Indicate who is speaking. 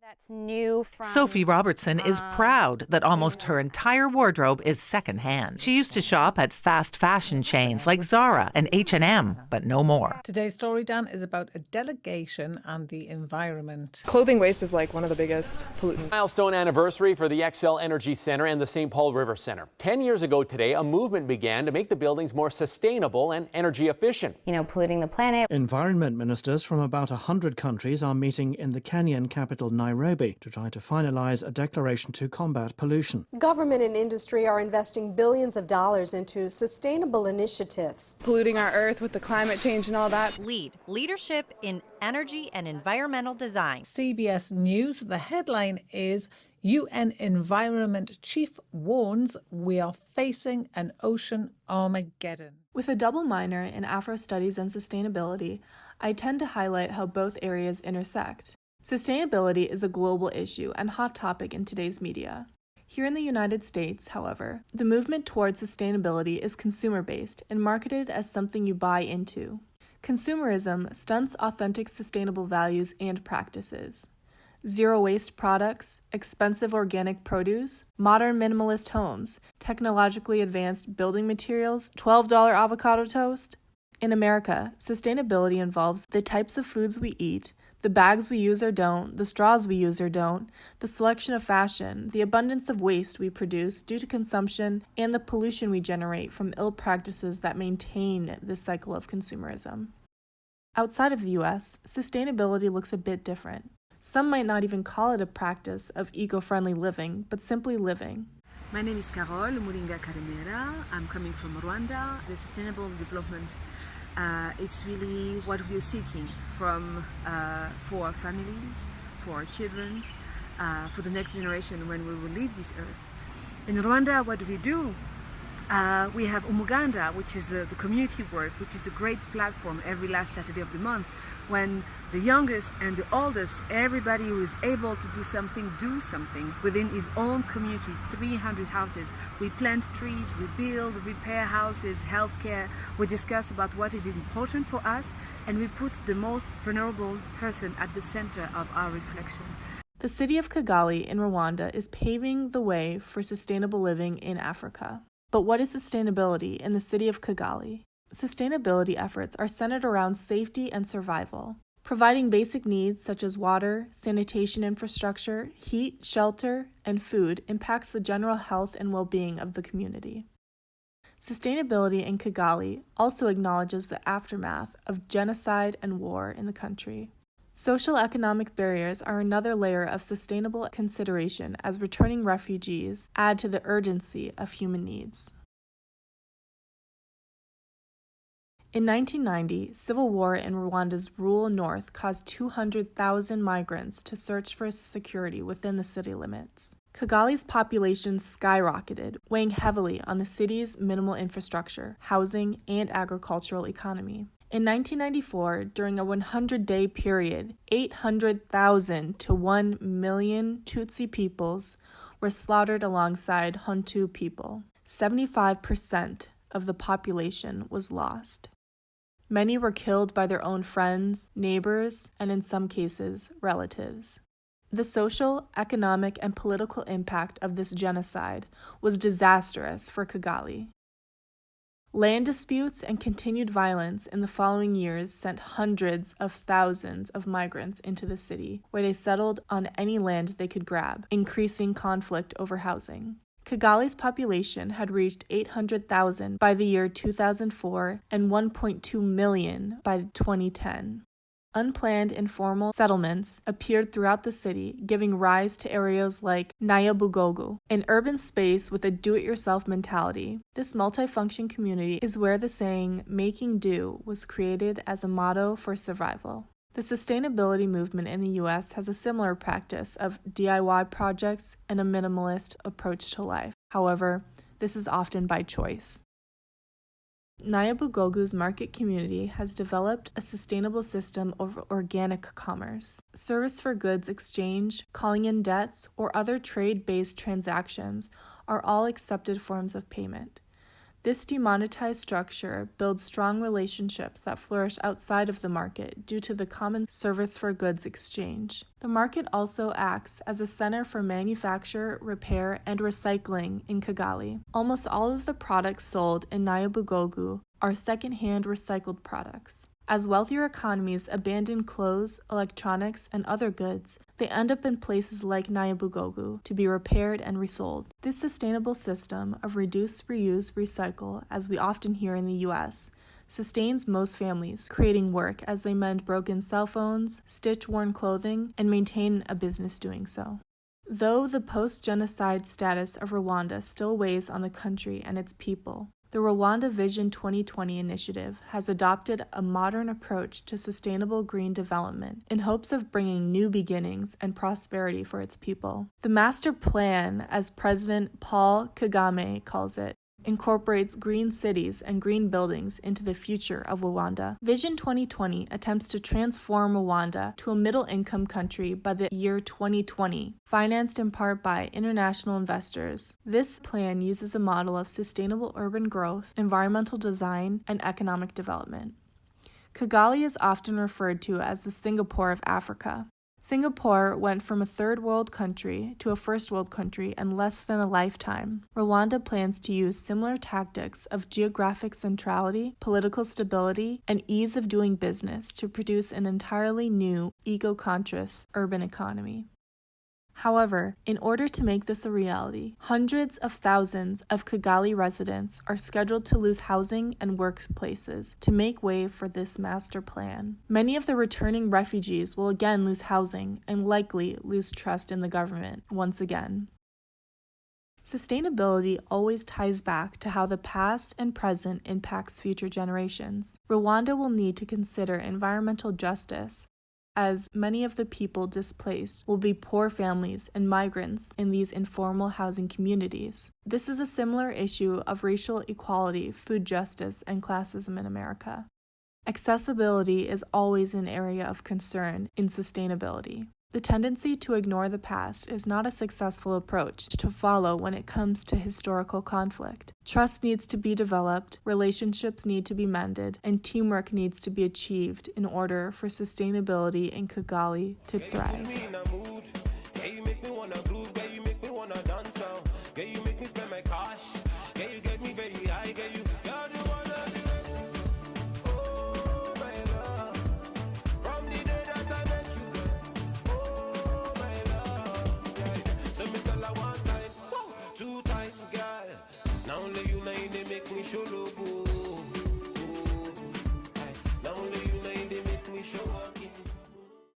Speaker 1: That's new from
Speaker 2: Sophie Robertson is proud that almost her entire wardrobe is secondhand. She used to shop at fast fashion chains like Zara and H&M, but no more.
Speaker 3: Today's story, Dan, is about a delegation and the environment.
Speaker 4: Clothing waste is like one of the biggest pollutants.
Speaker 5: Milestone anniversary for the Xcel Energy Center and the St. Paul River Center. 10 years ago today, a movement began to make the buildings more sustainable and energy efficient.
Speaker 1: polluting the planet.
Speaker 6: Environment ministers from about 100 countries are meeting in the Kenyan capital Nairobi to try to finalize a declaration to combat pollution.
Speaker 7: Government and industry are investing billions of dollars into sustainable initiatives.
Speaker 4: Polluting our earth with the climate change and all that.
Speaker 8: Leadership in energy and environmental design.
Speaker 3: CBS News, the headline is UN Environment Chief warns we are facing an ocean Armageddon.
Speaker 9: With a double minor in Afro Studies and Sustainability, I tend to highlight how both areas intersect. Sustainability is a global issue and hot topic in today's media. Here in the United States, however, the movement towards sustainability is consumer-based and marketed as something you buy into. Consumerism stunts authentic sustainable values and practices. Zero-waste products, expensive organic produce, modern minimalist homes, technologically advanced building materials, $12 avocado toast. In America, sustainability involves the types of foods we eat, the bags we use or don't, the straws we use or don't, the selection of fashion, the abundance of waste we produce due to consumption, and the pollution we generate from ill practices that maintain this cycle of consumerism. Outside of the U.S., sustainability looks a bit different. Some might not even call it a practice of eco-friendly living, but simply living.
Speaker 10: My name is Carol Muringa Karemera. I'm coming from Rwanda. The sustainable development, it's really what we're seeking from for our families, for our children, for the next generation when we will leave this earth. In Rwanda, what do? We have Umuganda, which is the community work, which is a great platform every last Saturday of the month when the youngest and the oldest, everybody who is able to do something within his own communities, 300 houses. We plant trees, we build, repair houses, healthcare. We discuss about what is important for us, and we put the most vulnerable person at the center of our reflection.
Speaker 9: The city of Kigali in Rwanda is paving the way for sustainable living in Africa. But what is sustainability in the city of Kigali? Sustainability efforts are centered around safety and survival. Providing basic needs such as water, sanitation infrastructure, heat, shelter, and food impacts the general health and well-being of the community. Sustainability in Kigali also acknowledges the aftermath of genocide and war in the country. Social economic barriers are another layer of sustainable consideration as returning refugees add to the urgency of human needs. In 1990, civil war in Rwanda's rural north caused 200,000 migrants to search for security within the city limits. Kigali's population skyrocketed, weighing heavily on the city's minimal infrastructure, housing, and agricultural economy. In 1994, during a 100-day period, 800,000 to 1 million Tutsi peoples were slaughtered alongside Hutu people. 75% of the population was lost. Many were killed by their own friends, neighbors, and in some cases, relatives. The social, economic, and political impact of this genocide was disastrous for Kigali. Land disputes and continued violence in the following years sent hundreds of thousands of migrants into the city, where they settled on any land they could grab, increasing conflict over housing. Kigali's population had reached 800,000 by the year 2004 and 1.2 million by 2010. Unplanned informal settlements appeared throughout the city, giving rise to areas like Nyabugogo, an urban space with a do-it-yourself mentality. This multifunction community is where the saying, "making do," was created as a motto for survival. The sustainability movement in the U.S. has a similar practice of DIY projects and a minimalist approach to life. However, this is often by choice. Nyabugogo's market community has developed a sustainable system of organic commerce. Service for goods exchange, calling in debts, or other trade-based transactions are all accepted forms of payment. This demonetized structure builds strong relationships that flourish outside of the market due to the common service for goods exchange. The market also acts as a center for manufacture, repair, and recycling in Kigali. Almost all of the products sold in Nyabugogo are second-hand recycled products. As wealthier economies abandon clothes, electronics, and other goods, they end up in places like Nyabugogo to be repaired and resold. This sustainable system of reduce, reuse, recycle, as we often hear in the U.S., sustains most families, creating work as they mend broken cell phones, stitch worn clothing, and maintain a business doing so. Though the post-genocide status of Rwanda still weighs on the country and its people, the Rwanda Vision 2020 initiative has adopted a modern approach to sustainable green development in hopes of bringing new beginnings and prosperity for its people. The master plan, as President Paul Kagame calls it, incorporates green cities and green buildings into the future of Rwanda. Vision 2020 attempts to transform Rwanda to a middle-income country by the year 2020, financed in part by international investors. This plan uses a model of sustainable urban growth, environmental design, and economic development. Kigali is often referred to as the Singapore of Africa. Singapore went from a third world country to a first world country in less than a lifetime. Rwanda plans to use similar tactics of geographic centrality, political stability, and ease of doing business to produce an entirely new, ego-conscious urban economy. However, in order to make this a reality, hundreds of thousands of Kigali residents are scheduled to lose housing and workplaces to make way for this master plan. Many of the returning refugees will again lose housing and likely lose trust in the government once again. Sustainability always ties back to how the past and present impacts future generations. Rwanda will need to consider environmental justice, as many of the people displaced will be poor families and migrants in these informal housing communities. This is a similar issue of racial equality, food justice, and classism in America. Accessibility is always an area of concern in sustainability. The tendency to ignore the past is not a successful approach to follow when it comes to historical conflict. Trust needs to be developed, relationships need to be mended, and teamwork needs to be achieved in order for sustainability in Kigali to thrive.